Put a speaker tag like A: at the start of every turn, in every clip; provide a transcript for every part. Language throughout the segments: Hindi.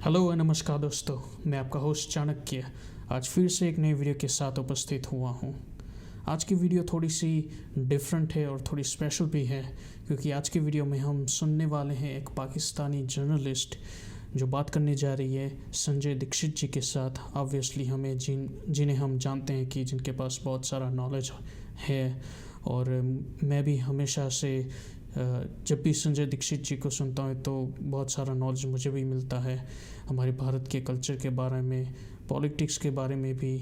A: हेलो और नमस्कार दोस्तों, मैं आपका होस्ट चाणक्य आज फिर से एक नई वीडियो के साथ उपस्थित हुआ हूँ। आज की वीडियो थोड़ी सी डिफरेंट है और थोड़ी स्पेशल भी है, क्योंकि आज की वीडियो में हम सुनने वाले हैं एक पाकिस्तानी जर्नलिस्ट जो बात करने जा रही है संजय दीक्षित जी के साथ। ऑब्वियसली हमें जिन्हें हम जानते हैं कि जिनके पास बहुत सारा नॉलेज है, और मैं भी हमेशा से जब भी संजय दीक्षित जी को सुनता हूँ तो बहुत सारा नॉलेज मुझे भी मिलता है हमारे भारत के कल्चर के बारे में, पॉलिटिक्स के बारे में भी,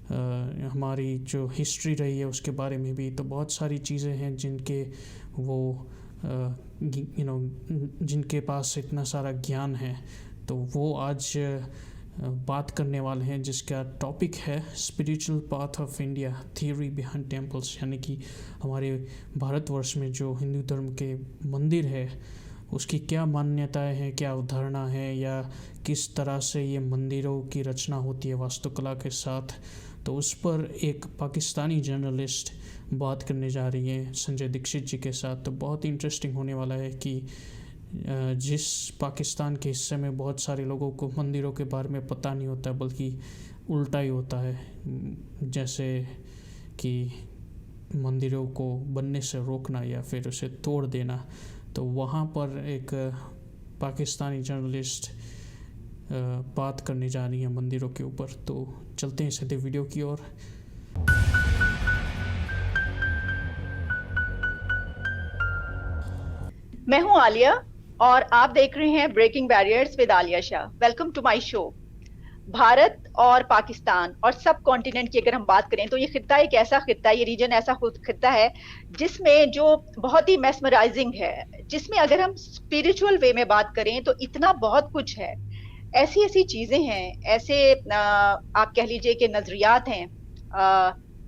A: हमारी जो हिस्ट्री रही है उसके बारे में भी। तो बहुत सारी चीज़ें हैं जिनके वो जिनके पास इतना सारा ज्ञान है, तो वो आज बात करने वाले हैं, जिसका टॉपिक है spiritual path of India, theory behind temples. यानी कि हमारे भारतवर्ष में जो हिंदू धर्म के मंदिर है उसकी क्या मान्यताएं हैं, क्या अवधारणा है, या किस तरह से ये मंदिरों की रचना होती है वास्तुकला के साथ। तो उस पर एक पाकिस्तानी जर्नलिस्ट बात करने जा रही है संजय दीक्षित जी के साथ। तो बहुत ही इंटरेस्टिंग होने वाला है कि जिस पाकिस्तान के हिस्से में बहुत सारे लोगों को मंदिरों के बारे में पता नहीं होता, बल्कि उल्टा ही होता है, जैसे कि मंदिरों को बनने से रोकना या फिर उसे तोड़ देना। तो वहाँ पर एक पाकिस्तानी जर्नलिस्ट बात करने जा रही है मंदिरों के ऊपर। तो चलते हैं सीधे वीडियो की ओर।
B: मैं हूं आलिया और आप देख रहे हैं Breaking Barriers with Alia Shah. Welcome to my show. Bharat और पाकिस्तान और सब कॉन्टिनेंट की अगर हम बात करें तो ये खित्ता एक ऐसा खित्ता, ये रीजन ऐसा खित्ता है जिसमें जो बहुत ही मेस्मराइजिंग है, जिसमें अगर हम स्पिरिचुअल वे में बात करें तो इतना बहुत कुछ है, ऐसी ऐसी चीजें हैं, ऐसे आप कह लीजिए कि नजरियात हैं,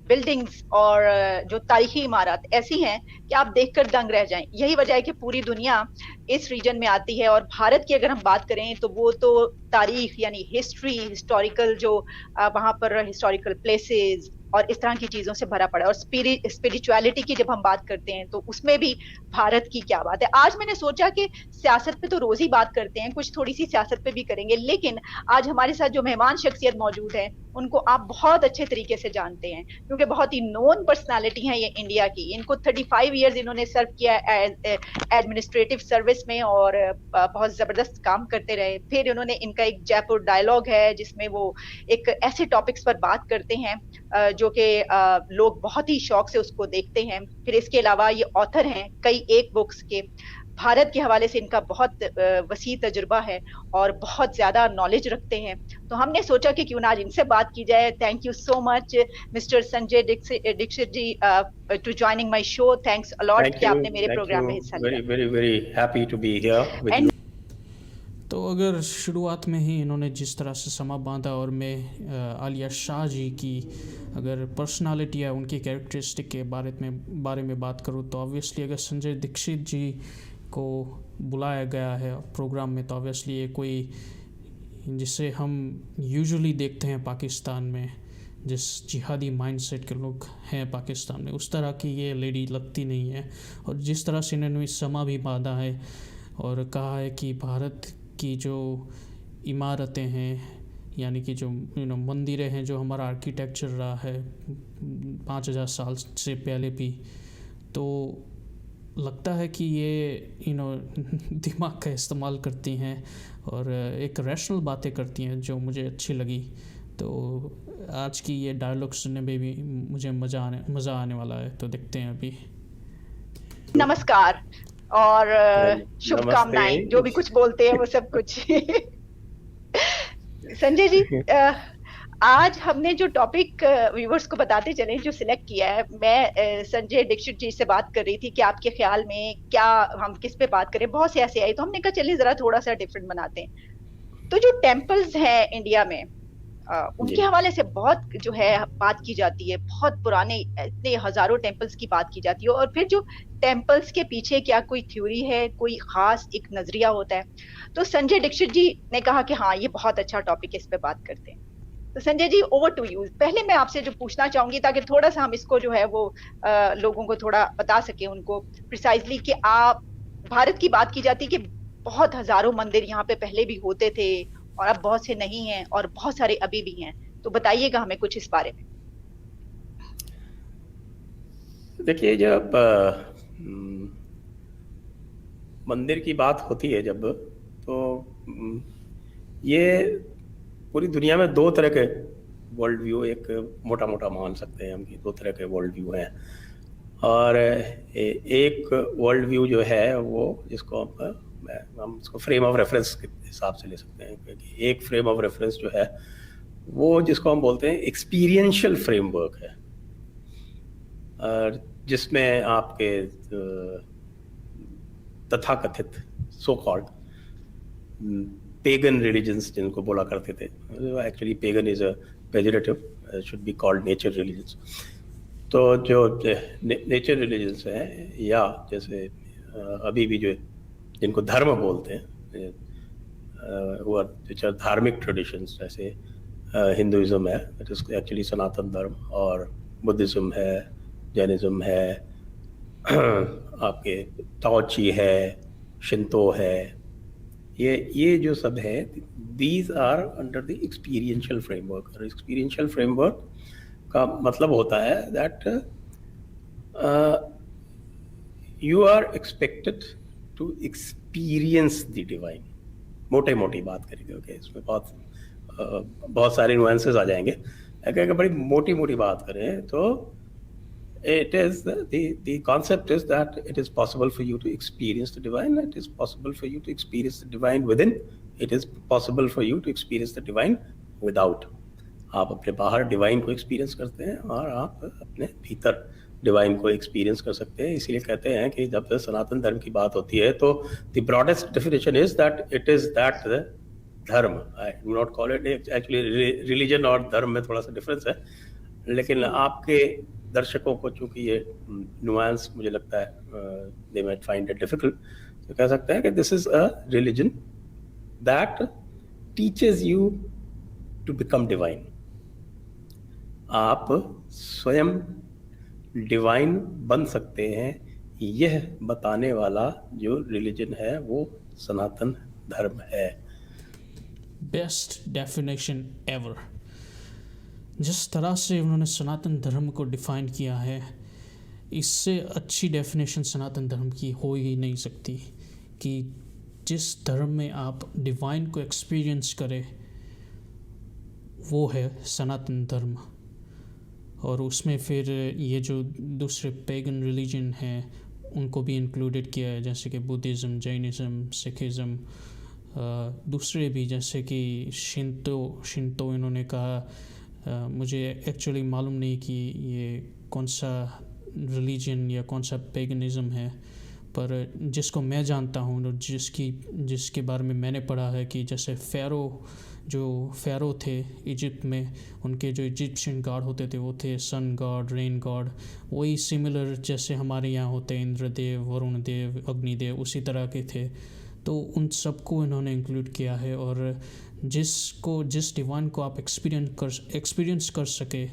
B: बिल्डिंग्स और जो तारीखी इमारत ऐसी हैं कि आप देखकर दंग रह जाएं। यही वजह है कि पूरी दुनिया इस रीजन में आती है। और भारत की अगर हम बात करें तो वो तो तारीख यानी हिस्ट्री, हिस्टोरिकल जो वहां पर हिस्टोरिकल प्लेसेस और इस तरह की चीजों से भरा पड़ा है। और स्पिरिचुअलिटी की जब हम बात करते हैं तो उसमें भी भारत की क्या बात है। आज मैंने सोचा कि सियासत पे तो रोज ही बात करते हैं, कुछ थोड़ी सी सियासत पे भी करेंगे, लेकिन आज हमारे साथ जो मेहमान शख्सियत मौजूद है उनको आप बहुत अच्छे तरीके से जानते हैं, क्योंकि बहुत ही नोन पर्सनालिटी है ये इंडिया की। इनको 35 ईयर्स इन्होंने सर्व किया एडमिनिस्ट्रेटिव सर्विस में और बहुत जबरदस्त काम करते रहे। फिर इन्होंने, इनका एक जयपुर डायलॉग है जिसमें वो एक ऐसे टॉपिक्स पर बात करते हैं जो कि लोग बहुत ही शौक से उसको देखते हैं। फिर इसके अलावा ये ऑथर हैं कई एक बुक्स के। भारत के हवाले से इनका बहुत वसी तजुर्बा है और बहुत ज्यादा नॉलेज रखते हैं। तो हमने सोचा कि क्यों ना आज इनसे बात की जाए। Thank you so much mister Sanjay Dixit ji to joining my show. Thanks a lot कि आपने मेरे प्रोग्राम में हिस्सा लिया।
C: Very happy to be here with you.
A: तो अगर शुरुआत में ही इन्होंने जिस तरह से समा बांधा, और मैं आलिया शाह जी की अगर पर्सनालिटी है, उनकी कैरेक्टरिस्टिक के बारे में बात करूँ, तो ऑब्वियसली अगर संजय दीक्षित जी को बुलाया गया है प्रोग्राम में, तो ऑब्वियसली ये कोई जिसे हम यूजुअली देखते हैं पाकिस्तान में, जिस जिहादी माइंडसेट के लोग हैं पाकिस्तान में, उस तरह की ये लेडी लगती नहीं है। और जिस तरह से इन्होंने समा भी बांधा है और कहा है कि भारत की जो इमारतें हैं, यानी कि जो मंदिरें हैं, जो हमारा आर्किटेक्चर रहा है 5000 साल से पहले भी, तो लगता है कि ये दिमाग का इस्तेमाल करती हैं और एक रैशनल बातें करती हैं जो मुझे अच्छी लगी। तो आज की ये डायलॉग सुनने में भी मुझे मज़ा आने वाला है। तो देखते हैं अभी।
B: नमस्कार और शुभकामनाएं, जो भी कुछ बोलते हैं वो सब कुछ। संजय जी, आज हमने जो टॉपिक व्यूवर्स को बताते चले जो सिलेक्ट किया है, मैं संजय दीक्षित जी से बात कर रही थी कि आपके ख्याल में क्या हम किस पे बात करें। बहुत से ऐसे आए तो हमने कहा चलिए जरा थोड़ा सा डिफरेंट बनाते हैं। तो जो टेम्पल्स हैं इंडिया में, उनके हवाले से बहुत जो है बात की जाती है, बहुत पुराने इतने हजारों टेम्पल्स की बात की जाती है। और फिर जो टेम्पल्स के पीछे क्या कोई थ्योरी है, कोई खास एक नजरिया होता है। तो संजय दीक्षित जी ने कहा कि हाँ ये बहुत अच्छा टॉपिक है, इस पे बात करते हैं। तो Sanjay ji, over to you. पहले मैं आपसे जो पूछना चाहूंगी, ताकि थोड़ा सा हम इसको जो है वो लोगों को थोड़ा बता सके उनको प्रिसाइजली, कि आप, भारत की बात की जाती है कि बहुत हजारों मंदिर यहाँ पे पहले भी होते थे और अब बहुत से नहीं हैं और बहुत सारे अभी भी हैं, तो बताइएगा हमें कुछ इस बारे में।
C: देखिए, जब मंदिर की बात होती है जब, तो ये पूरी दुनिया में दो तरह के वर्ल्ड व्यू, एक मोटा मोटा मान सकते हैं हम कि दो तरह के वर्ल्ड व्यू हैं। और एक वर्ल्ड व्यू जो है वो जिसको हम इसको फ्रेम ऑफ रेफरेंस के हिसाब से ले सकते हैं, क्योंकि एक फ्रेम ऑफ रेफरेंस जो है वो जिसको हम बोलते हैं एक्सपीरियंशियल फ्रेमवर्क है, और जिसमें आपके तथाकथित सो कॉल्ड पेगन रिलीजन्स जिनको बोला करते थे, actually pagan is a pejorative, should be called nature religions. तो जो नेचर रिलीजन्स हैं, या जैसे अभी भी जो जिनको धर्म बोलते हैं, वो धार्मिक ट्रेडिशंस, जैसे हिंदुइज्म है, इट इज एक्चुअली सनातन धर्म, और बुद्धिज्म है, जैनिज्म है, आपके ताओची है, शिंतो है, ये जो सब है, these are under the experiential framework. और एक्सपीरियंशियल फ्रेमवर्क का मतलब होता है that you are expected to experience the divine. मोटे मोटी बात करेंगे, ओके, इसमें बहुत सारे नुआंसेस आ जाएंगे। अगर बड़ी मोटी मोटी बात करें तो it is the concept is that it is possible for you to experience the divine. It is possible for you to experience the divine within. It is possible for you to experience the divine without. आप अपने बाहर डिवाइन को एक्सपीरियंस करते हैं और आप अपने भीतर डिवाइन को एक्सपीरियंस कर सकते हैं। इसीलिए कहते हैं कि जब सनातन धर्म की बात होती है तो the broadest definition is that it is that dharma. I do not call it actually religion, और धर्म में थोड़ा सा डिफरेंस है, लेकिन आपके दर्शकों को चूंकि ये नुआंस मुझे लगता है they might find it difficult, तो कह सकते हैं कि this is a religion that teaches you to become divine. आप स्वयं डिवाइन बन सकते हैं, यह बताने वाला जो रिलीजन है वो सनातन धर्म है।
A: Best definition ever. जिस तरह से उन्होंने सनातन धर्म को डिफ़ाइन किया है, इससे अच्छी डेफिनेशन सनातन धर्म की हो ही नहीं सकती, कि जिस धर्म में आप डिवाइन को एक्सपीरियंस करें वो है सनातन धर्म। और उसमें फिर ये जो दूसरे पेगन रिलीजन हैं उनको भी इंक्लूडेड किया है, जैसे कि बुद्धिज़्म, जैनिज़्म, सिखिज़्म, दूसरे भी जैसे कि शिंतो इन्होंने कहा। मुझे एक्चुअली मालूम नहीं कि ये कौन सा रिलीजन या कौन सा पेगनिज़म है, पर जिसको मैं जानता हूँ और जिसके बारे में मैंने पढ़ा है कि जैसे फ़ैरो थे इजिप्ट में, उनके जो इजिप्शियन गॉड होते थे वो थे सन गॉड, रेन गॉड, वही सिमिलर जैसे हमारे यहाँ होते हैं इंद्रदेव, वरुण देव, अग्निदेव, उसी तरह के थे। तो उन सबको इन्होंने इंक्लूड किया है, और जिस डिवाइन को आप एक्सपीरियंस कर सके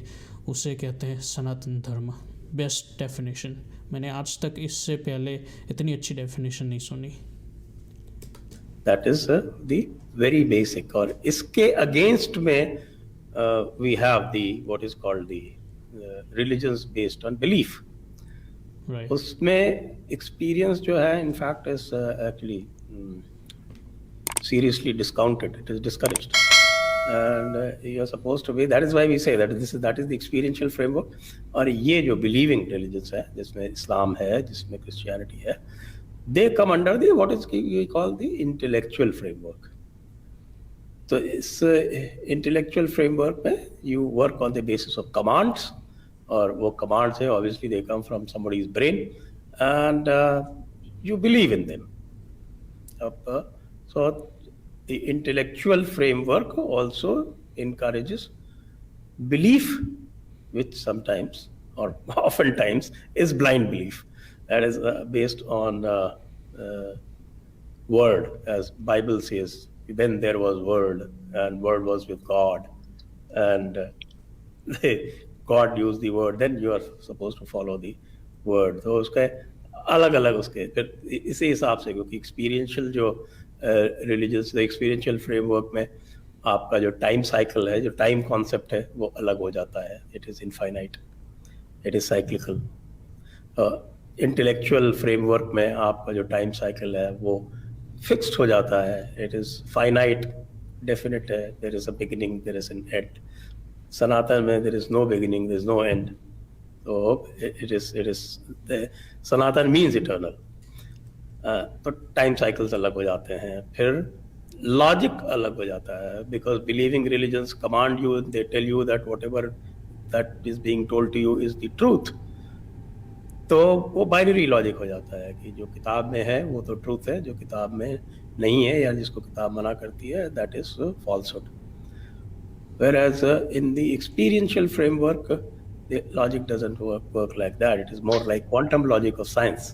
A: उसे कहते हैं सनातन धर्म। Best definition. मैंने आज तक इससे पहले इतनी अच्छी डेफिनेशन नहीं सुनी।
C: That is the very basic. और इसके अगेंस्ट में we have the what is called the religions based on belief. उसमें एक्सपीरियंस जो है in fact is actually seriously discounted. It is discouraged, and you are supposed to be. That is why we say that that is the experiential framework. और ये जो believing religions है, जिसमें इस्लाम है, जिसमें क्रिश्चियनिटी है, they come under the what is we call the intellectual framework. तो इस intellectual framework में you work on the basis of commands, और वो commands है obviously they come from somebody's brain, and you believe in them. So the intellectual framework also encourages belief, which sometimes or oftentimes is blind belief. That is based on word, as Bible says, then there was word, and word was with God, and God used the word, then you are supposed to follow the word. तो उसके अलग अलग उसके फिर इसी हिसाब से, क्योंकि एक्सपीरियंशियल जो रिलीजियस एक्सपीरियंशियल फ्रेमवर्क में आपका जो टाइम साइकिल है, जो टाइम कॉन्सेप्ट है, वो अलग हो जाता है. It is infinite, it is cyclical. Intellectual framework में आपका जो टाइम साइकिल है वो फिक्स्ड हो जाता है. इट इज़ फाइनाइट, डेफिनेट है. There is a beginning, there is an end. Sanatan में there is no beginning, there is no end. तो it is Sanatan means eternal. तो टाइम साइकिल्स अलग हो जाते हैं. फिर लॉजिक अलग हो जाता है, because believing religions command you, they tell you that whatever that is being told to you is the truth. तो वो बाइनरी लॉजिक हो जाता है कि जो किताब में है वो तो ट्रूथ है, जो किताब में नहीं है या जिसको किताब मना करती है, that is falsehood. Whereas in the experiential framework, the logic doesn't work like that. It is more like quantum logic of science.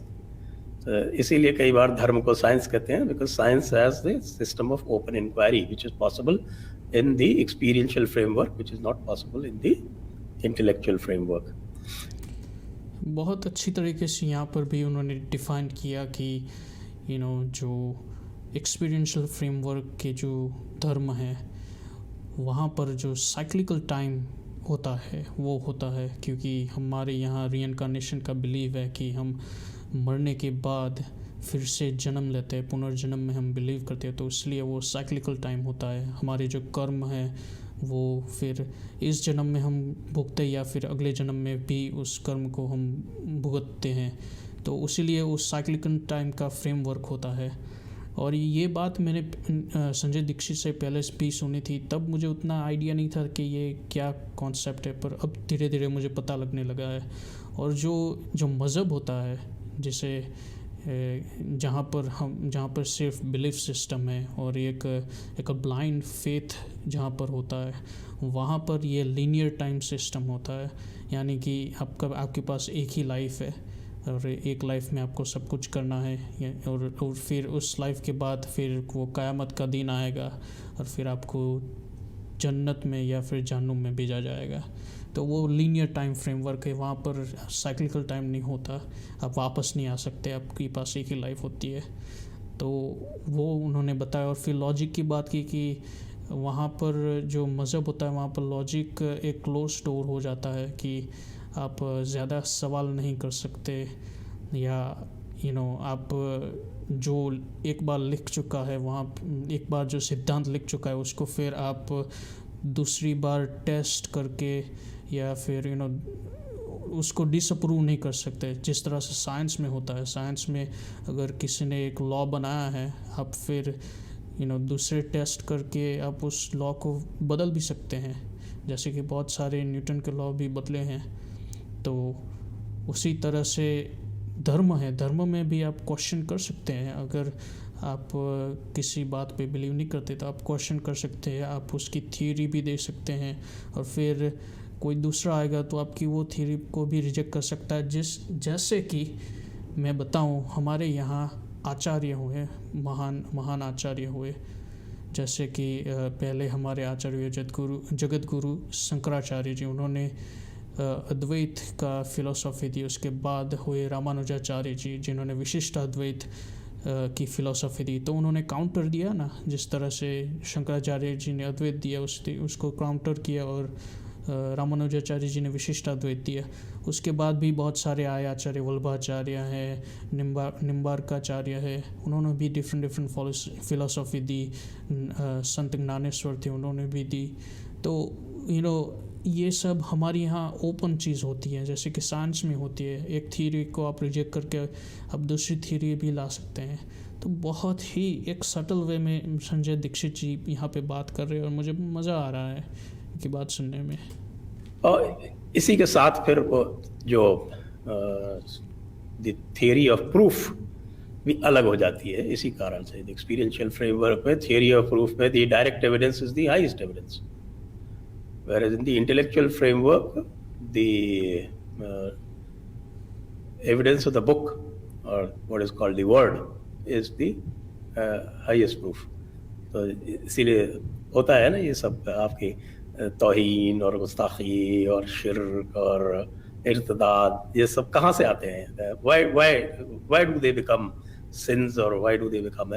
C: इसीलिए कई बार धर्म को साइंस कहते हैं, because science has the system of open inquiry, which is possible in the experiential framework, which is not possible in the intellectual framework.
A: बहुत अच्छी तरीके से यहाँ पर भी उन्होंने डिफाइन किया कि जो एक्सपीरियंशियल फ्रेमवर्क के जो धर्म है वहाँ पर जो साइक्लिकल टाइम होता है वो होता है, क्योंकि हमारे यहाँ रीइंकार्नेशन का बिलीव है कि हम मरने के बाद फिर से जन्म लेते हैं, पुनर्जन्म में हम बिलीव करते हैं. तो इसलिए वो साइक्लिकल टाइम होता है. हमारे जो कर्म है वो फिर इस जन्म में हम भुगते या फिर अगले जन्म में भी उस कर्म को हम भुगतते हैं. तो इसीलिए उस साइक्लिकल टाइम का फ्रेमवर्क होता है. और ये बात मैंने संजय दीक्षित से पहले भी सुनी थी, तब मुझे उतना आइडिया नहीं था कि ये क्या कॉन्सेप्ट है, पर अब धीरे धीरे मुझे पता लगने लगा है. और जो मज़हब होता है, जिसे जहाँ पर सिर्फ बिलीफ सिस्टम है और एक ब्लाइंड फेथ जहाँ पर होता है, वहाँ पर ये लीनियर टाइम सिस्टम होता है. यानी कि आपके पास एक ही लाइफ है और एक लाइफ में आपको सब कुछ करना है, और फिर उस लाइफ के बाद फिर वो क़यामत का दिन आएगा और फिर आपको जन्नत में या फिर जहन्नुम में भेजा जाएगा. तो वो लीनियर टाइम फ्रेमवर्क है. वहाँ पर साइक्लिकल टाइम नहीं होता, आप वापस नहीं आ सकते, आपके पास एक ही लाइफ होती है. तो वो उन्होंने बताया. और फिर लॉजिक की बात की कि वहाँ पर जो मज़हब होता है वहाँ पर लॉजिक एक क्लोज डोर हो जाता है कि आप ज़्यादा सवाल नहीं कर सकते, या आप जो एक बार लिख चुका है, वहाँ एक बार जो सिद्धांत लिख चुका है उसको फिर आप दूसरी बार टेस्ट करके या फिर उसको डिसअप्रूव नहीं कर सकते, जिस तरह से साइंस में होता है. साइंस में अगर किसी ने एक लॉ बनाया है, आप फिर दूसरे टेस्ट करके आप उस लॉ को बदल भी सकते हैं, जैसे कि बहुत सारे न्यूटन के लॉ भी बदले हैं. तो उसी तरह से धर्म है, धर्म में भी आप क्वेश्चन कर सकते हैं. अगर आप किसी बात पे बिलीव नहीं करते तो आप क्वेश्चन कर सकते हैं, आप उसकी थ्योरी भी दे सकते हैं, और फिर कोई दूसरा आएगा तो आपकी वो थ्योरी को भी रिजेक्ट कर सकता है. जैसे कि मैं बताऊं, हमारे यहाँ आचार्य हुए, महान आचार्य हुए, जैसे कि पहले हमारे आचार्य जगत गुरु शंकराचार्य जी, उन्होंने अद्वैत का फिलॉसफी दी. उसके बाद हुए रामानुजाचार्य जी, जिन्होंने विशिष्ट अद्वैत की फ़िलॉसफी दी. तो उन्होंने काउंटर दिया ना, जिस तरह से शंकराचार्य जी ने अद्वैत दिया उसको काउंटर किया, और रामानुजाचार्य जी ने विशिष्ट अद्वैत दिया. उसके बाद भी बहुत सारे आए, आचार्य वल्लभाचार्य हैं, निम्बार्काचार्य है, उन्होंने भी डिफरेंट फ़िलॉसफी दी. संत ज्ञानेश्वर थे, उन्होंने भी दी. तो ये सब हमारे यहाँ ओपन चीज़ होती है, जैसे कि साइंस में होती है. एक थ्योरी को आप रिजेक्ट करके आप दूसरी थ्योरी भी ला सकते हैं. तो बहुत ही एक सटल वे में संजय दीक्षित जी यहाँ पे बात कर रहे हैं, और मुझे मज़ा आ रहा है इनकी बात सुनने में.
C: और इसी के साथ फिर जो द थियरी ऑफ प्रूफ भी अलग हो जाती है. इसी कारण से एक्सपीरियंशियल फ्रेमवर्क में थियरी ऑफ प्रूफ में the direct evidence is the highest evidence, whereas in the intellectual framework the evidence of the book, or what is called the word, is the highest proof. तो इसीलिए होता है ना ये सब आपकी तौहीन और गुस्ताखी और शिर्क और इर्तिदाद, ये सब कहाँ से आते हैं? why do they become sins, or why do they become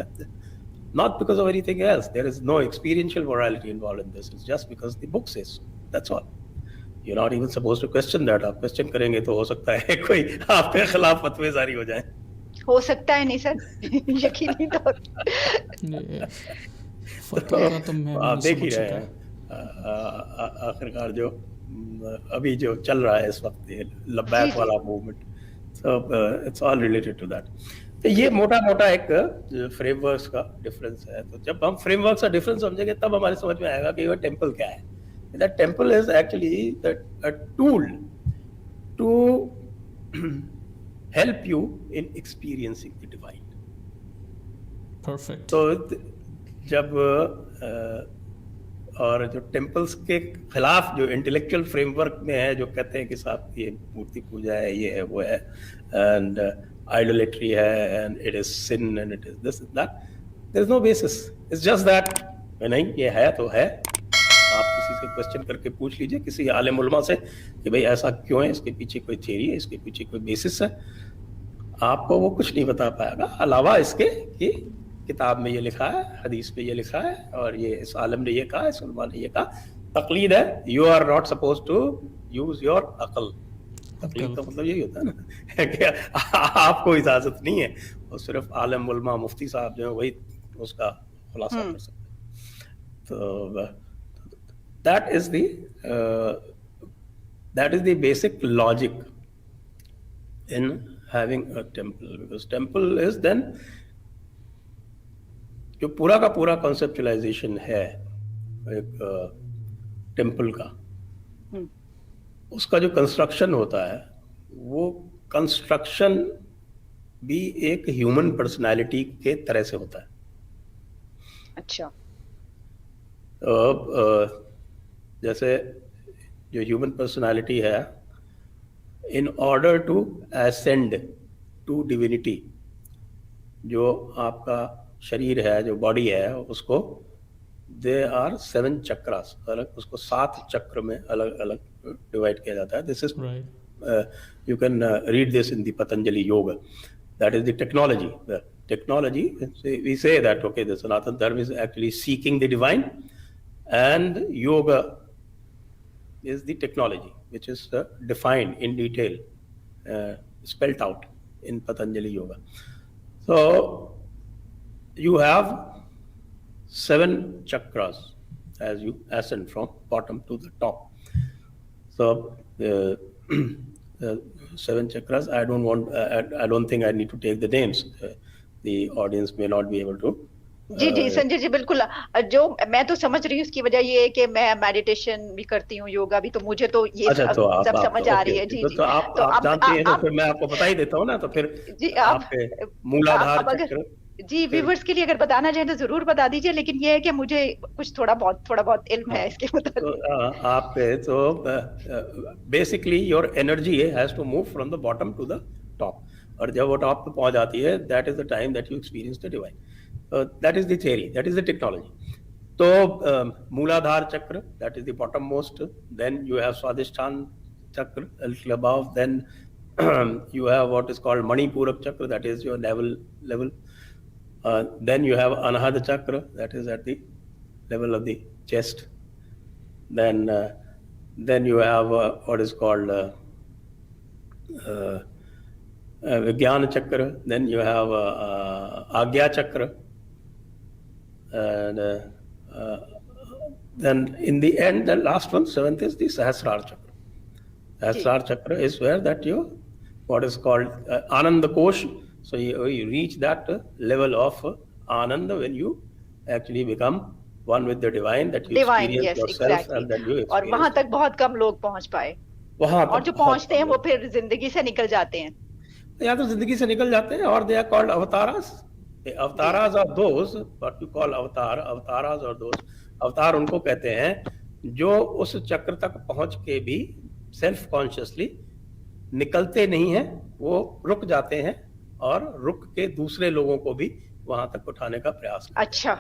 C: not because of anything else. There is no experiential morality involved in this. It's just because the book says so. That's all. You're not even supposed to question that. आप क्वेश्चन करेंगे तो हो सकता है कोई आपके खिलाफ फतवे जारी हो जाए.
B: हो सकता है नहीं सर, यकीनी तौर
A: फतवा का तो मैं
C: आप
A: नहीं
C: देख ही
A: समझ
C: रहे
A: सका.
C: हैं आखिरकार जो अभी जो चल रहा है इस वक्त ये लब्बैक
B: जी, जी.
C: वाला movement, so it's all related to that. तो ये मोटा मोटा एक फ्रेमवर्क्स का डिफरेंस है. तो जब हम फ्रेमवर्क्स का डिफरेंस समझेंगे तब हमारे समझ में आएगा कि ये टेम्पल क्या है. That temple is actually a tool to help you in experiencing the divine.
A: Perfect.
C: तो जब और जो टेम्पल्स के खिलाफ जो इंटेलेक्चुअल फ्रेमवर्क में है, जो कहते हैं कि साहब ये मूर्ति पूजा है, ये है, वो है, एंड आइडोलेट्री है, and it is sin, and it is this that, there is no basis. It's just that नहीं, ये है तो है. आप किसी से क्वेश्चन करके पूछ लीजिए, किसी आलिम उलमा से, कि भाई ऐसा क्यों है, इसके पीछे कोई थ्योरी है, इसके पीछे कोई बेसिस है, आपको वो कुछ नहीं बता पाएगा अलावा इसके कि किताब में ये लिखा है, हदीस में ये लिखा है, और ये इस आलम ने ये कहा, इस उलमा ने ये कहा. तकलीद है. You are not suppose to use your अकल. तकलीद का मतलब यही होता है ना कि आपको इजाजत नहीं है, और सिर्फ आलम उलमा मुफ्ती साहब जो है वही उसका खुलासा कर सकते हैं. तो that is the basic logic in having a temple, because temple is then जो पूरा का पूरा conceptualization है एक टेम्पल का, उसका जो कंस्ट्रक्शन होता है वो कंस्ट्रक्शन भी एक ह्यूमन पर्सनालिटी के तरह से होता है.
B: अच्छा.
C: जैसे जो ह्यूमन पर्सनालिटी है, in order to ascend to divinity, जो आपका शरीर है, जो बॉडी है, उसको दे आर 7 चक्रास, अलग उसको 7 चक्र में अलग अलग डिवाइड किया जाता है. This is you can read this in the Patanjali Yoga. That is the technology. The technology, we say that okay, the Sanatan dharma is actually seeking the divine, and yoga is the technology which is defined in detail, spelled out in Patanjali Yoga. So you have 7 chakras as you ascend from bottom to the top. So 7 chakras, I don't think I need to take the names. The audience may not be able to.
B: जी जी संजय जी, बिल्कुल. जो मैं तो समझ रही हूँ, उसकी वजह ये है कि मैं मेडिटेशन भी करती हूँ, योगा भी, तो मुझे तो ये
C: अच्छा, तो
B: सब समझ आ रही है. जी जी.
C: तो आप जानती हैं, तो फिर मैं आपको बता ही देता हूँ ना. तो फिर
B: जी
C: आपके मूलाधार चक्र,
B: जी व्यूअर्स के लिए अगर बताना चाहें तो जरूर बता दीजिए, लेकिन ये है कि मुझे कुछ थोड़ा बहुत इल्म है इसके मुताबिक.
C: तो आपके तो basically your energy has to move from the bottom to the top, और जब वो टॉप पे पहुंच जाती है, that is the time that you experience the divine. That is the theory, that is the technology. So Mooladhar chakra, that is the bottom most. Then you have Swadhisthana chakra a little above. Then you have what is called Manipurak chakra, that is your navel level. Then you have Anahata chakra, that is at the level of the chest. Then you have what is called Vijnana chakra. Then you have Agya chakra. And then in the end, the last one, 7th, is the Sahasrar chakra. Sahasrar chakra is where that you, what is called Ananda Kosh. So you reach that level of Ananda when you actually become one with the divine, that you
B: divine,
C: experience
B: yes,
C: yourself,
B: exactly.
C: and then you experience.
B: और वहां तक बहुत कम लोग पहुंच पाए, और जो पहुंचते हैं वो फिर जिंदगी से निकल जाते हैं.
C: या तो जिंदगी से निकल जाते हैं, और they are called avatars. Avatars are those what you call avatar. Avatars are those. अवतार उनको कहते हैं जो उस चक्र तक पहुंच के भी सेल्फ कॉन्शियसली निकलते नहीं हैं, वो रुक जाते हैं और रुक के दूसरे लोगों को भी वहां तक उठाने का प्रयास करते हैं.
B: अच्छा,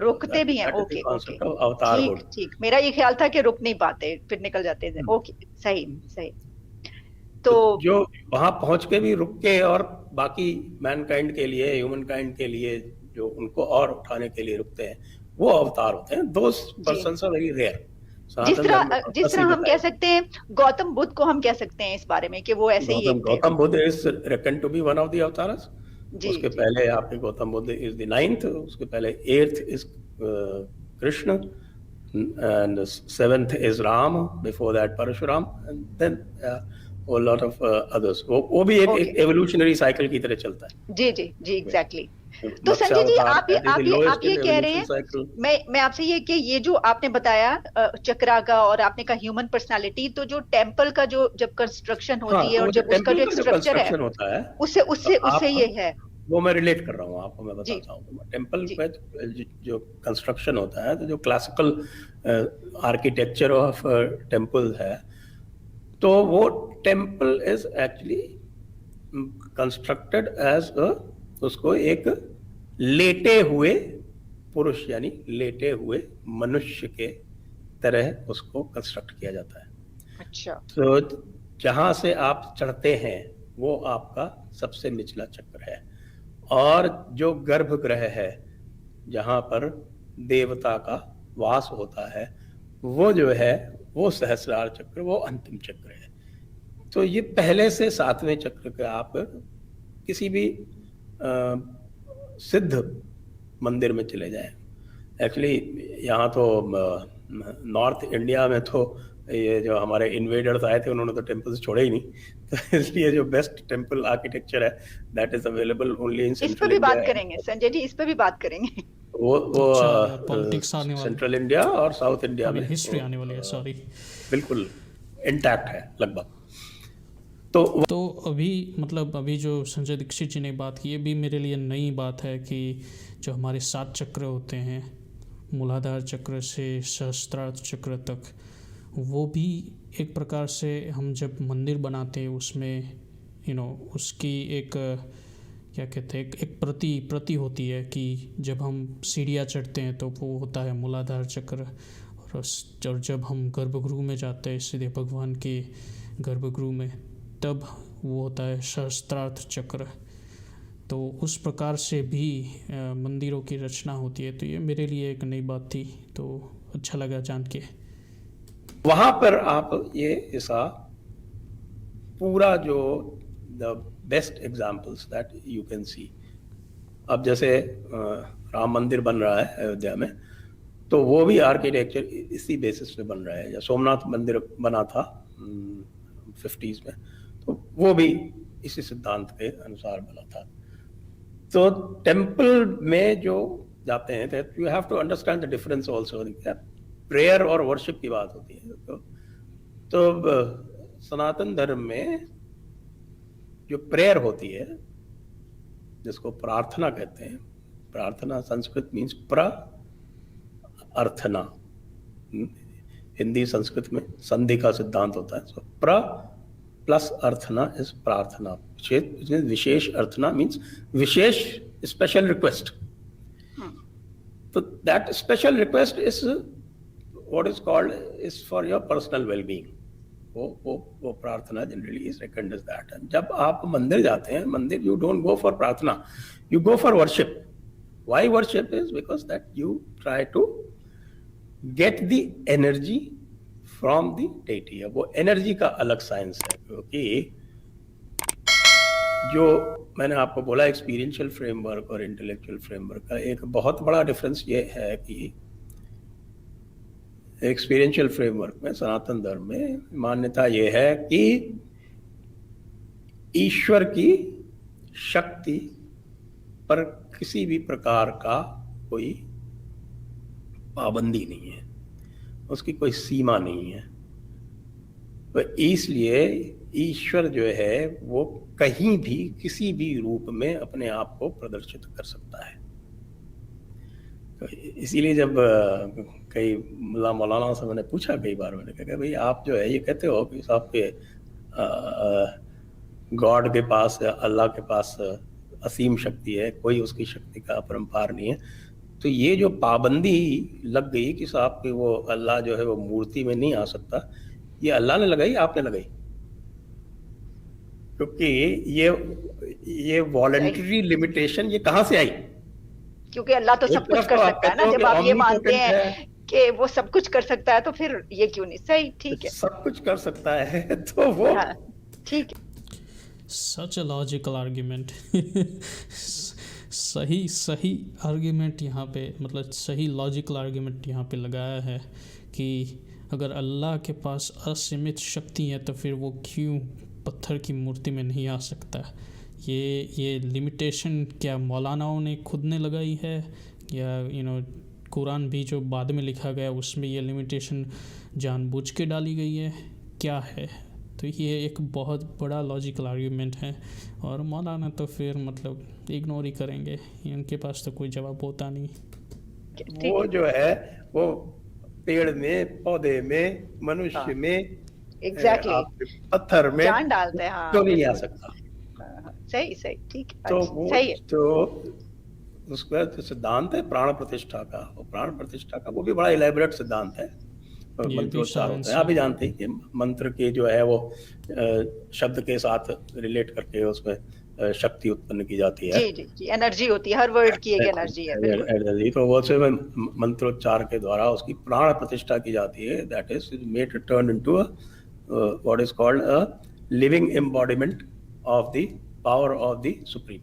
B: रुकते भी हैं. ओके ओके,
C: अवतार
B: ठीक. मेरा ये ख्याल था कि रुक नहीं पाते, फिर निकल जाते हैं. ओके, सही. तो जो
C: वहां पहुंच के भी रुक के और बाकी मैनकाइंड के लिए, ह्यूमन काइंड के लिए जो उनको और उठाने के लिए रुकते हैं, वो अवतार होते हैं। दोस
B: जी
C: पर्सन्स आर वेरी रेयर।
B: जिस
C: सनातन धर्म में
B: तरह जिस तरह हम कह सकते हैं गौतम बुद्ध को हम कह सकते हैं इस बारे में कि वो ऐसे ही एक थे।
C: Gautam Buddha is reckon to be one of the avatars.
B: जी
C: उसके
B: जी
C: पहले आपके Gautam Buddha is the 9th, उसके पहले 8th is Krishna, and 7th is Ram, before that Parashuram, and then a lot of others. वो भी
B: ओके
C: एक evolutionary cycle की तरह चलता है।
B: जी जी जी एग्जैक्टली। तो
C: मत्स्य
B: संजय जी
C: अवतार
B: आप ये
C: that is
B: आप
C: the
B: ये
C: lowest
B: आप ये
C: in
B: कह रहे
C: evolution
B: हैं,
C: cycle.
B: मैं आपसे ये कि ये जो आपने बताया चक्रा का और आपने कहा ह्यूमन पर्सनालिटी, तो जो टेम्पल का जो जब कंस्ट्रक्शन
C: हाँ,
B: होती है और
C: वो जो
B: जब उसका जो
C: टेम्पल
B: एक
C: का जो
B: स्ट्रक्चर है
C: कंस्ट्रक्शन होता है,
B: उससे उससे
C: तो
B: उससे ये
C: आप
B: है।
C: वो मैं रिलेट कर रहा हूँ आपको, मैं
B: जी
C: बताता हूँ। टेम्पल
B: जी
C: में जो कंस्ट्रक्शन होता है, तो जो क्लासिकल आर्किटेक्चर ऑफ टेम्पल है, तो वो temple is actually constructed as उसको एक लेटे हुए पुरुष यानी लेटे हुए मनुष्य के तरह उसको कंस्ट्रक्ट किया जाता है।
B: अच्छा
C: तो जहां से आप चढ़ते हैं वो आपका सबसे निचला चक्र है, और जो गर्भगृह है जहां पर देवता का वास होता है, वो जो है वो सहस्रार चक्र, वो अंतिम चक्र है। तो ये पहले से 7वें चक्र के आप किसी भी सिद्ध मंदिर में चले जाएं। एक्चुअली यहाँ तो नॉर्थ इंडिया में तो ये जो हमारे इन्वेडर्स आए थे उन्होंने तो टेम्पल्स छोड़े ही नहीं, तो इसलिए जो बेस्ट टेम्पल आर्किटेक्चर है that is available only in
B: इस पर
C: सेंट्रल
B: भी बात
C: इंडिया।
B: करेंगे संजय जी, इस पर भी बात करेंगे।
C: वो
A: अच्छा, पॉलिटिक्स आने वाली,
C: सेंट्रल इंडिया और साउथ इंडिया
A: अभी
C: में
A: हिस्ट्री आने वाली है, सॉरी।
C: बिल्कुल इंटैक्ट है लगभग। तो
A: अभी मतलब अभी जो संजय दीक्षित जी ने बात की, ये भी मेरे लिए नई बात है कि जो हमारे 7 चक्र होते हैं, मूलाधार चक्र से सहस्त्रार चक्र तक, वो भी एक प्रकार से हम जब मंदिर बनाते हैं उसमें उसकी एक क्या कहते हैं, एक प्रति होती है कि जब हम सीढ़ियाँ चढ़ते हैं तो वो होता है मूलाधार चक्र, और जब हम गर्भगृह में जाते हैं सीधे भगवान के गर्भगृह में, तब वो होता है सहस्त्रार्थ चक्र। तो उस प्रकार से भी मंदिरों की रचना होती है। तो ये मेरे लिए एक नई बात थी, तो अच्छा लगा जान के।
C: वहां पर आप ये ऐसा पूरा जो the best examples that you can see, अब जैसे राम मंदिर बन रहा है अयोध्या में, तो वो भी आर्किटेक्चर इसी बेसिस पे बन रहा है। या सोमनाथ मंदिर बना था 50s में, तो वो भी इसी सिद्धांत के अनुसार बना था। तो टेम्पल में जो जाते हैं, you have to understand the difference also. Prayer और वर्शिप की बात होती है, तो सनातन धर्म में जो प्रेयर होती है, जिसको प्रार्थना कहते हैं, प्रार्थना संस्कृत मीन्स अर्थना, हिंदी संस्कृत में संधि का सिद्धांत होता है। सो प्र प्लस अर्थना इज प्रार्थना। विशेष अर्थना मीन्स विशेष स्पेशल रिक्वेस्ट। तो that special request is what is called is for your personal wellbeing. वो प्रार्थना generally is recognized as that. जब आप मंदिर जाते हैं, मंदिर यू डोंट गो फॉर प्रार्थना, you go for worship. Why worship is because that you try to get the energy from the deity. वो एनर्जी का अलग साइंस है, क्योंकि जो मैंने आपको बोला एक्सपीरियंशियल फ्रेमवर्क और इंटेलेक्चुअल फ्रेमवर्क का एक बहुत बड़ा डिफरेंस ये है कि एक्सपीरियंशियल फ्रेमवर्क में सनातन धर्म में मान्यता ये है कि ईश्वर की शक्ति पर किसी भी प्रकार का कोई पाबंदी नहीं है, उसकी कोई सीमा नहीं है। तो इसलिए ईश्वर जो है वो कहीं भी किसी भी रूप में अपने आप को प्रदर्शित कर सकता है। तो इसीलिए जब कई मौलाना से मैंने पूछा कई बार, मैंने कहा भाई आप जो है ये कहते हो कि आपके गॉड के पास, अल्लाह के पास असीम शक्ति है, कोई उसकी शक्ति का अपरंपार नहीं है, तो ये जो पाबंदी लग गई कि साहब कि वो अल्लाह जो है वो मूर्ति में नहीं आ सकता, ये अल्लाह ने लगाई, आपने लगाई? क्योंकि ये वॉलंटरी लिमिटेशन ये कहाँ से आई?
B: क्योंकि अल्लाह तो
C: एक
B: सब कुछ
C: तरफ
B: कर
C: तो आप
B: सकता है ना,
C: कहते हो
B: जब
C: कि
B: आप ये मानते
C: omnipotent
B: हैं
C: है,
B: कि वो सब कुछ कर सकता है तो फिर ये क्यों नहीं? सही, ठीक है।
C: सब कुछ कर सकता है तो वो
B: हाँ, ठीक है।
A: सच अ लॉजिकल आर्ग्यूमेंट। सही सही आर्ग्यूमेंट यहाँ पे, मतलब सही लॉजिकल आर्ग्यूमेंट यहाँ पे लगाया है कि अगर अल्लाह के पास असीमित शक्ति है तो फिर वो क्यों पत्थर की मूर्ति में नहीं आ सकता? ये लिमिटेशन क्या मौलानाओं ने खुद ने लगाई है, या कुरान भी जो बाद में लिखा गया उसमें ये लिमिटेशन जानबूझ के डाली गई है, क्या है? तो ये एक बहुत बड़ा लॉजिकल आर्ग्यूमेंट है, और मौलाना तो फिर मतलब इग्नोर ही करेंगे, उनके पास तो कोई जवाब होता नहीं।
C: वो जो है वो पेड़ में, पौधे में, मनुष्य में,
B: एग्जैक्टली,
C: आपके पत्थर में
B: जान डालते हैं। हाँ,
C: क्यों नहीं आ
B: बिल्कुल।
C: सकता?
B: सही सही, ठीक है।
C: तो
B: अच्छा,
C: वो
B: सही है।
C: तो उसका जो सिद्धांत है प्राण प्रतिष्ठा का, वो प्राण प्रतिष्ठा का वो भी बड़ा इलेबोरेट सिद्धांत है।
A: भी
C: मंत्रोच्चार होते
A: साइंस
C: हैं, आप भी जानते हैं कि मंत्र के जो है वो शब्द के साथ रिलेट करके उसमें शक्ति उत्पन्न की जाती है।
B: जी जी जी, एनर्जी होती है, हर वर्ड की एक एनर्जी है, बिल्कुल।
C: एनर्जी, तो वो से मंत्रोच्चार के द्वारा उसकी प्राण प्रतिष्ठा की जाती है। That is made turn into what is called a living embodiment of the power of the supreme.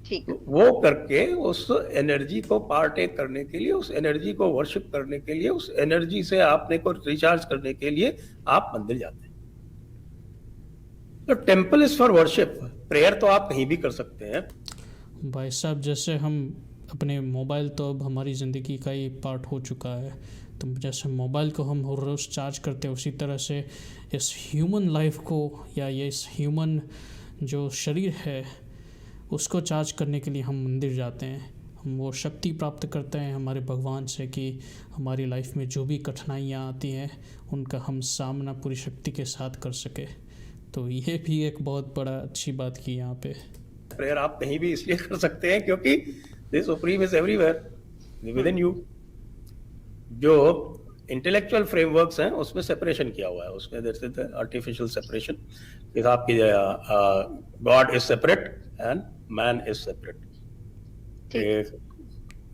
B: ठीक,
C: वो करके उस एनर्जी को पार्टेक करने के लिए, उस एनर्जी को वर्शिप करने के लिए, उस एनर्जी से आपने को रिचार्ज करने के लिए आप मंदिर जाते हैं। तो temple is for worship. Prayer तो आप कहीं भी कर सकते हैं
A: भाई साहब। जैसे हम अपने मोबाइल, तो अब हमारी ज़िंदगी का ही पार्ट हो चुका है, तो जैसे मोबाइल को हम हर रोज़ चार्ज करते हैं, उसी तरह से इस ह्यूमन लाइफ को, या ये इस ह्यूमन जो शरीर है उसको चार्ज करने के लिए हम मंदिर जाते हैं। हम वो शक्ति प्राप्त करते हैं हमारे भगवान से कि हमारी लाइफ में जो भी कठिनाइयाँ आती हैं उनका हम सामना पूरी शक्ति के साथ कर सके। तो ये भी एक बहुत बड़ा अच्छी बात की यहाँ पे।
C: प्रेयर आप कहीं भी इसलिए कर सकते हैं क्योंकि this supreme is everywhere with in you. जो इंटेलेक्चुअल फ्रेमवर्क्स हैं उसमें सेपरेशन किया हुआ है, उसमें देयर इज आर्टिफिशियल सेपरेशन कि आपकी God is separate and man is separate.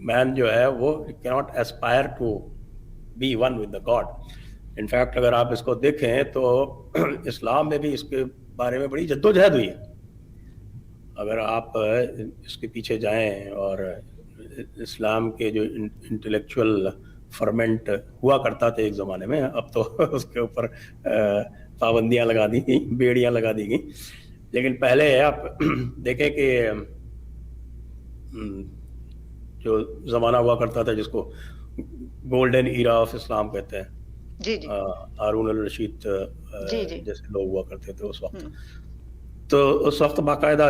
C: Man जो है वो can not aspire to be one with the God. In fact अगर आप इसको देखें तो इस्लाम में भी इसके बारे में बड़ी जद्दोजहद हुई है। अगर आप इसके पीछे जाएं और इस्लाम के जो इंटेलेक्चुअल फर्मेंट हुआ करता था एक ज़माने में, अब तो उसके ऊपर पाबंदियां लगा दी गई, बेड़ियां लगा दी गई। लेकिन पहले आप देखें कि जो ज़माना हुआ करता था जिसको गोल्डन ईरा ऑफ इस्लाम कहते हैं,
B: जी जी,
C: हारून अल रशीद
B: जी जी,
C: जैसे लोग हुआ करते थे उस वक्त। तो उस वक्त बाकायदा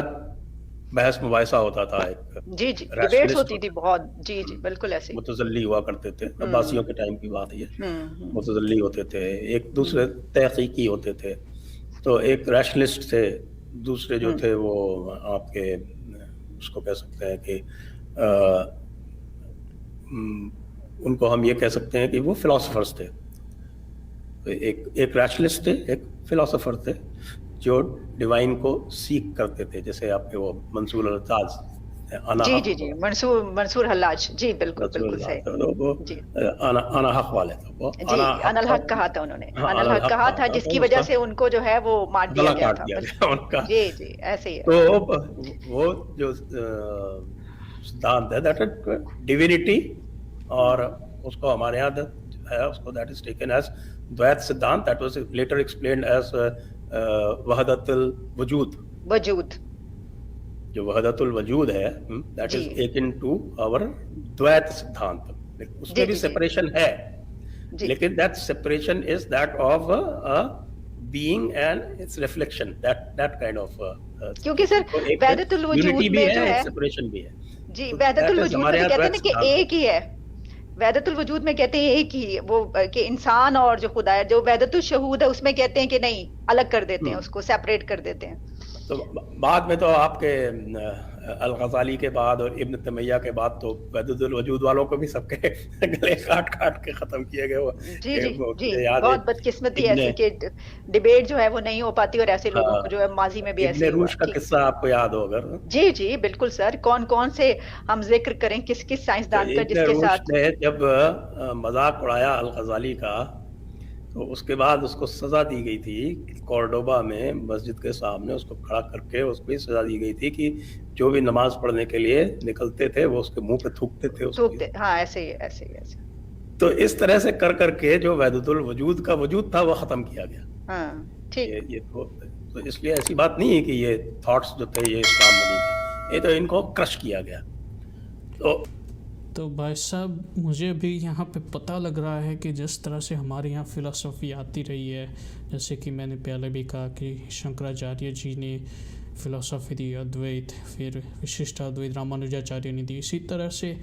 C: बहस मुबाहिसा होता था, एक
B: जी जी, डिबेट्स होती थी बहुत। जी जी, बिल्कुल ऐसे ही।
C: मुतज़ल्ली हुआ करते थे, अब्बासियों के टाइम की बात है ये। मुतज़ल्ली होते थे, एक दूसरे तहकीकी होते थे। तो एक रैशनलिस्ट थे, दूसरे जो थे वो आपके उसको कह सकते हैं कि उनको हम ये कह सकते हैं कि वो फिलोसोफर्स थे। एक रैशनलिस्ट थे, एक फिलोसोफर थे जो डिवाइन को सीख करते थे, जैसे आपके वो मंसूर अल-ताज,
B: जी जी जी, मंसूर हल्लाज, जी बिल्कुल बिल्कुल सही।
C: जी, अना हक वाले थे वो।
B: जी, अनल हक कहा था उन्होंने, अनल हक कहा था, जिसकी वजह से उनको जो है वो मार दिया गया था
C: उनका।
B: जी जी, ऐसे ही है।
C: तो वो जो सिद्धांत है दैट इज डिविनिटी, और उसको हमारे यहाँ है उसको that is taken as Dvaita siddhant, that was later explained as Wahdatul Wajood.
B: वजूद,
C: जो वहदतुल वजूद है that is taken to our Dvaita siddhant. उसमें भी सेपरेशन है, लेकिन that separation is that of being and its reflection, that kind of.
B: क्योंकि सर वहदतुल वजूद में जो है
C: सेपरेशन भी है।
B: जी, वहदतुल वजूद में कहते हैं ना कि एक ही है। वहदतुल वजूद में कहते हैं एक ही वो कि इंसान और जो खुदा है। जो वहदतुल शहूद है उसमें कहते हैं कि नहीं, अलग कर देते हैं, उसको सेपरेट कर देते हैं।
C: तो बाद में तो आपके अल गजाली के बाद और इब्न तैमिया के बाद तो वहदतुल वजूद वालों को भी सबके गले काट काट के खत्म किए गए।
B: जी जी जी,
C: मुझे याद है
B: बहुत बदकिस्मती
C: इब्ने
B: ऐसी कि डिबेट जो है वो नहीं हो पाती, और ऐसे लोगों को
C: हाँ,
B: जो है माजी में भी ऐसे
C: इब्ने
B: ही हुआ।
C: रूश का
B: जी
C: किस्सा आपको याद हो अगर,
B: जी जी बिल्कुल सर, कौन कौन से हम जिक्र करें, किस किस
C: तो
B: साइंसदान का
C: इब्ने
B: जिसके
C: रूश
B: साथ।
C: ने जब मजाक उड़ाया अल गजाली का, तो उसके बाद उसको सजा दी गई थी कॉर्डोबा में मस्जिद के सामने उसको खड़ा करके उसको भी सजा दी गई थी कि जो भी नमाज पढ़ने के लिए निकलते थे वो उसके मुंह पे थूकते थे उसकी।
B: थूकते, हाँ ऐसे ही ऐसे ही ऐसे।
C: तो इस तरह से कर करके जो वहदतुल वजूद का वजूद था वो खत्म किया गया।
B: हाँ ठीक।
C: ये तो इसलिए ऐसी बात नहीं है कि ये थॉट्स जो थे ये इस्लाम में नहीं थे, ये तो इनको क्रश किया गया।
A: तो भाई साहब मुझे अभी यहाँ पे पता लग रहा है कि जिस तरह से हमारे यहाँ फ़िलासफ़ी आती रही है, जैसे कि मैंने पहले भी कहा कि शंकराचार्य जी ने फ़िलासफ़ी दी अद्वैत, फिर विशिष्ट अद्वैत रामानुजाचार्य ने दी, इसी तरह से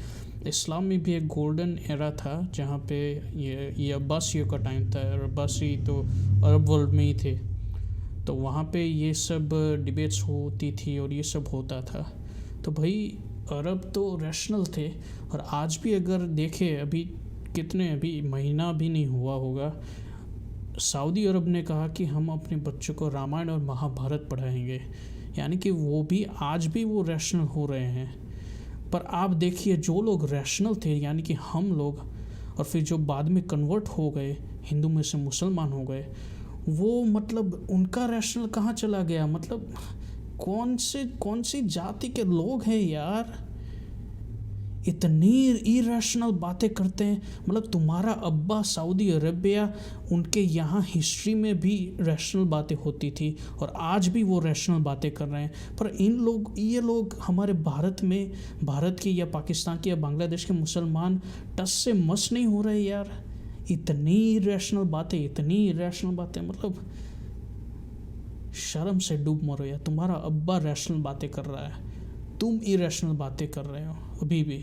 A: इस्लाम में भी एक गोल्डन एरा था जहाँ पे ये अब्बासियों का टाइम था। अब्बासी तो अरब वर्ल्ड में ही थे, तो वहाँ पे ये सब डिबेट्स होती थी और ये सब होता था। तो भाई अरब तो रैशनल थे, और आज भी अगर देखें अभी महीना भी नहीं हुआ होगा, सऊदी अरब ने कहा कि हम अपने बच्चों को रामायण और महाभारत पढ़ाएंगे, यानी कि वो भी आज भी वो रैशनल हो रहे हैं। पर आप देखिए जो लोग रैशनल थे यानी कि हम लोग, और फिर जो बाद में कन्वर्ट हो गए हिंदू में से मुसलमान हो गए, वो मतलब उनका रैशनल कहाँ चला गया। मतलब कौन सी जाति के लोग हैं यार, इतनी इरेशनल बातें करते हैं। मतलब तुम्हारा अब्बा सऊदी अरेबिया, उनके यहाँ हिस्ट्री में भी रैशनल बातें होती थी और आज भी वो रैशनल बातें कर रहे हैं। पर ये लोग हमारे भारत के या पाकिस्तान के या बांग्लादेश के मुसलमान टस से मस नहीं हो रहे यार। इतनी इरेशनल बातें, मतलब शर्म से डूब मरो यार। तुम्हारा अब्बा रैशनल बातें कर रहा है, तुम इरेशनल बातें कर रहे हो अभी भी।